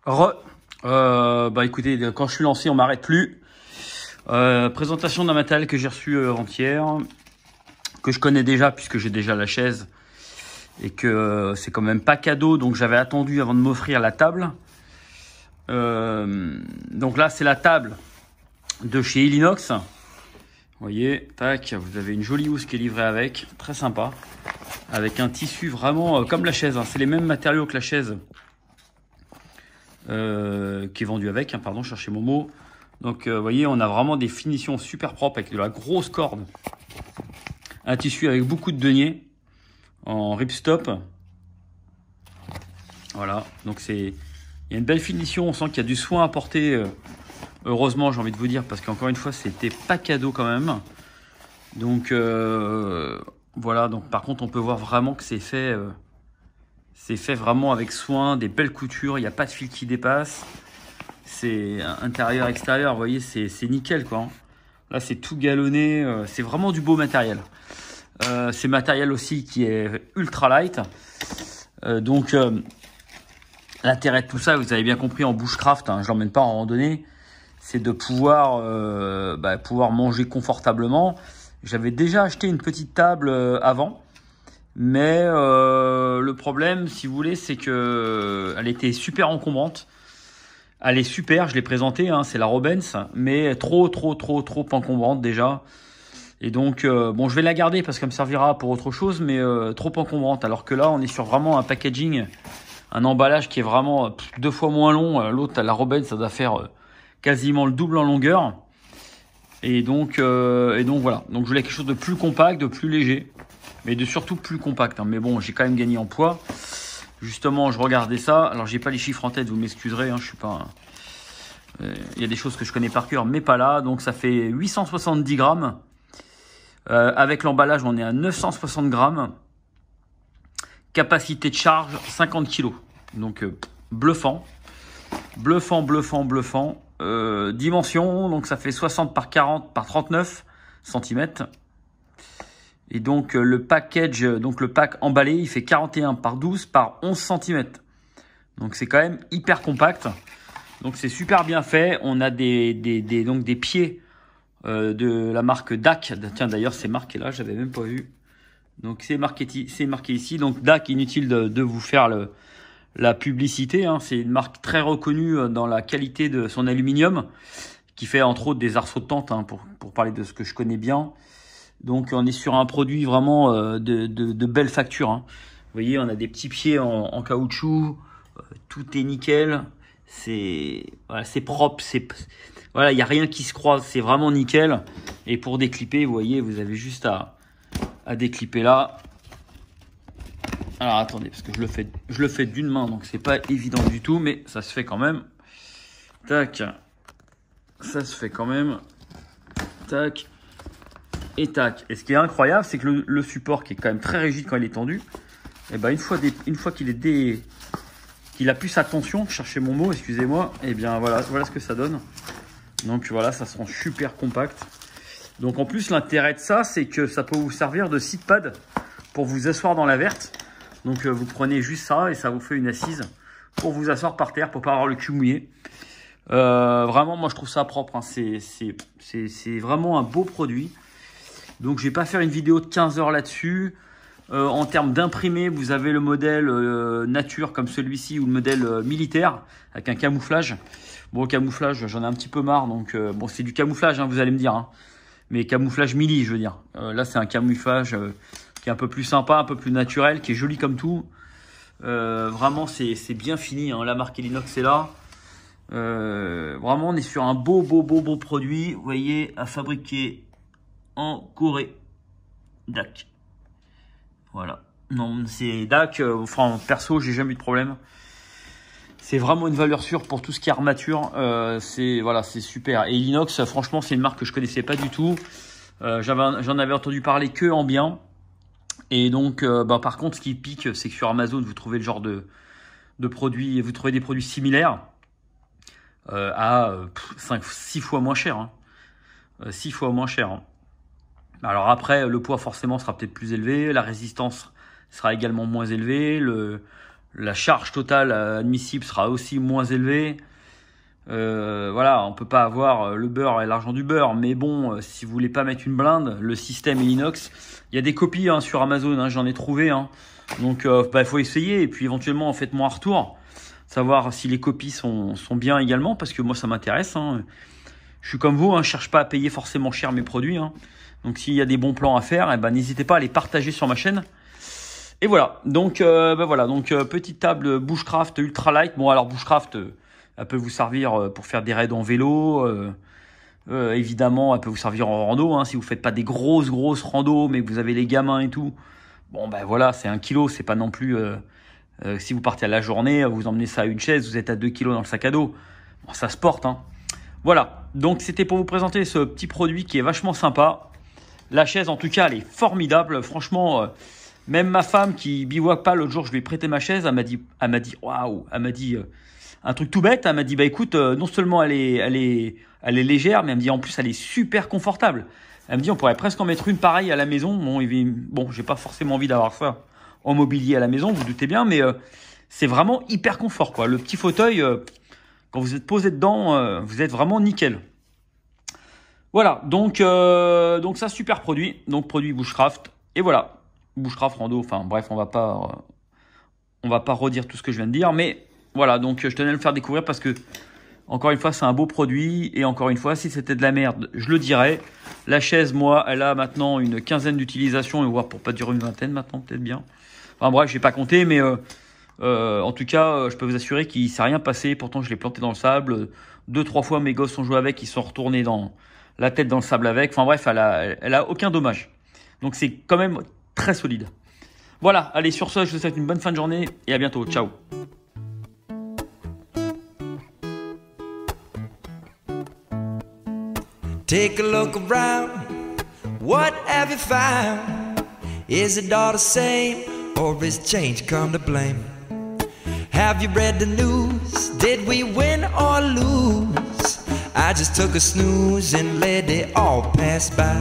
Bah écoutez, quand je suis lancé, on m'arrête plus. Présentation d'un matériel que j'ai reçu avant-hier, que je connais déjà puisque j'ai déjà la chaise et que c'est quand même pas cadeau, donc j'avais attendu avant de m'offrir la table. Donc là, c'est la table de chez Illinox. Vous voyez, tac, vous avez une jolie housse qui est livrée avec, très sympa, avec un tissu vraiment comme la chaise, hein. C'est les mêmes matériaux que la chaise qui est vendue avec, hein, pardon, cherchez mon mot. Donc vous voyez, on a vraiment des finitions super propres avec de la grosse corde. Un tissu avec beaucoup de deniers en ripstop. Voilà, donc il y a une belle finition, on sent qu'il y a du soin apporté. Heureusement, j'ai envie de vous dire, parce qu'encore une fois, c'était pas cadeau quand même. Donc voilà, donc par contre, on peut voir vraiment que c'est fait vraiment avec soin, des belles coutures, il n'y a pas de fil qui dépasse. C'est intérieur, extérieur, vous voyez, c'est nickel quoi. Là, c'est tout galonné, c'est vraiment du beau matériel. C'est matériel aussi qui est ultra light. Donc l'intérêt de tout ça, vous avez bien compris en bushcraft, hein, je l'emmène pas en randonnée, c'est de pouvoir manger confortablement. J'avais déjà acheté une petite table avant, mais le problème, si vous voulez, c'est que elle était super encombrante. Elle est super, je l'ai présentée, hein, c'est la Robens, mais trop encombrante déjà. Et donc, bon, je vais la garder parce qu'elle me servira pour autre chose, mais trop encombrante. Alors que là, on est sur vraiment un packaging, un emballage qui est vraiment 2 fois moins long. L'autre, la Robens, ça doit faire quasiment le double en longueur. Et donc voilà. Donc, je voulais quelque chose de plus compact, de plus léger, mais de surtout plus compact, hein. Mais bon, j'ai quand même gagné en poids. Justement, je regardais ça. Alors, j'ai pas les chiffres en tête, vous m'excuserez, hein, je suis pas. Il y a des choses que je connais par cœur, mais pas là. Donc, ça fait 870 grammes. Avec l'emballage, on est à 960 grammes. Capacité de charge, 50 kg. Donc, bluffant. Bluffant. Dimension, donc ça fait 60 par 40 par 39 cm. Et donc, le package, donc le pack emballé, il fait 41 par 12 par 11 cm. Donc, c'est quand même hyper compact. Donc, c'est super bien fait. On a donc des pieds de la marque DAC. Tiens, d'ailleurs, c'est marqué là, j'avais même pas vu. Donc, c'est marqué ici. Donc, DAC, inutile de vous faire la publicité, hein. C'est une marque très reconnue dans la qualité de son aluminium, qui fait entre autres des arceaux de tente, hein, pour parler de ce que je connais bien. Donc, on est sur un produit vraiment de belle facture, hein. Vous voyez, on a des petits pieds en caoutchouc. Tout est nickel. C'est propre. Voilà, il n'y a rien qui se croise. C'est vraiment nickel. Et pour déclipper, vous voyez, vous avez juste à déclipper là. Alors, attendez, parce que je le fais d'une main, donc c'est pas évident du tout, mais ça se fait quand même. Tac. Ça se fait quand même. Tac. Et tac. Et ce qui est incroyable, c'est que le support, qui est quand même très rigide quand il est tendu, et ben une fois qu'il a plus sa tension, cherchez mon mot, excusez-moi, et bien voilà ce que ça donne. Donc voilà, ça se rend super compact. Donc en plus, l'intérêt de ça, c'est que ça peut vous servir de seat pad pour vous asseoir dans la verte. Donc vous prenez juste ça et ça vous fait une assise pour vous asseoir par terre, pour pas avoir le cul mouillé. Vraiment, moi je trouve ça propre, hein. C'est vraiment un beau produit. Donc je vais pas faire une vidéo de 15 heures là-dessus. En termes d'imprimé, vous avez le modèle nature comme celui-ci ou le modèle militaire avec un camouflage. Bon, camouflage, j'en ai un petit peu marre. Donc bon, c'est du camouflage, hein, vous allez me dire, hein. Mais camouflage mili, je veux dire. Là, c'est un camouflage qui est un peu plus sympa, un peu plus naturel, qui est joli comme tout. Vraiment, c'est bien fini, hein. La marque Illinox est là. Vraiment, on est sur un beau produit. Vous voyez, à fabriquer en Corée. DAC. Voilà. Non, c'est DAC. Enfin, perso, j'ai jamais eu de problème. C'est vraiment une valeur sûre pour tout ce qui est armature. C'est super. Et Illinox, franchement, c'est une marque que je connaissais pas du tout. J'en avais entendu parler que en bien. Et donc, par contre, ce qui pique, c'est que sur Amazon, vous trouvez le genre de produits, vous trouvez des produits similaires à 6 fois moins cher, hein. 6 fois moins cher, hein. Alors après, le poids forcément sera peut-être plus élevé, la résistance sera également moins élevée, la charge totale admissible sera aussi moins élevée. Voilà, on peut pas avoir le beurre et l'argent du beurre, mais bon, si vous voulez pas mettre une blinde, le système est inox. Il y a des copies hein, sur Amazon, hein, j'en ai trouvé. Hein. Donc, faut essayer et puis éventuellement faites-moi un retour, savoir si les copies sont bien également, parce que moi ça m'intéresse. Hein. Je suis comme vous, hein, je cherche pas à payer forcément cher mes produits. Hein. Donc, s'il y a des bons plans à faire, eh ben, n'hésitez pas à les partager sur ma chaîne. Et voilà, donc, petite table Bushcraft Ultra Light. Bon, alors Bushcraft, elle peut vous servir pour faire des raids en vélo. Évidemment, elle peut vous servir en rando. Hein, si vous faites pas des grosses randos, mais que vous avez les gamins et tout. Bon, ben voilà, c'est 1 kilo. C'est pas non plus... si vous partez à la journée, vous emmenez ça à une chaise, vous êtes à 2 kilos dans le sac à dos. Bon, ça se porte. Hein. Voilà, donc c'était pour vous présenter ce petit produit qui est vachement sympa. La chaise, en tout cas, elle est formidable. Franchement... même ma femme qui bivouac pas, l'autre jour, je lui ai prêté ma chaise, elle m'a dit, waouh, elle m'a dit un truc tout bête, elle m'a dit, bah écoute, non seulement elle est légère, mais elle me dit en plus elle est super confortable. Elle me dit, on pourrait presque en mettre une pareille à la maison. Bon, j'ai pas forcément envie d'avoir ça en mobilier à la maison, vous vous doutez bien, mais c'est vraiment hyper confort, quoi. Le petit fauteuil, quand vous êtes posé dedans, vous êtes vraiment nickel. Voilà, donc ça, super produit, donc produit Bushcraft, et voilà. Bushcraft rando, enfin bref, on va pas redire tout ce que je viens de dire, mais voilà, donc je tenais à le faire découvrir parce que encore une fois c'est un beau produit, et encore une fois si c'était de la merde je le dirais. La chaise, moi, elle a maintenant une quinzaine d'utilisations, et voire pour pas dire une vingtaine maintenant, peut-être bien. Enfin bref, j'ai pas compté, mais en tout cas je peux vous assurer qu'il s'est rien passé. Pourtant je l'ai planté dans le sable 2-3 fois, mes gosses ont joué avec, ils sont retournés dans la tête dans le sable avec. Enfin bref, elle a aucun dommage, donc c'est quand même très solide. Voilà, allez, sur ce, je vous souhaite une bonne fin de journée et à bientôt. Ciao. Take a look around, what have you found? Is it all the same, or is change come to blame? Have you read the news? Did we win or lose? I just took a snooze and let it all pass by.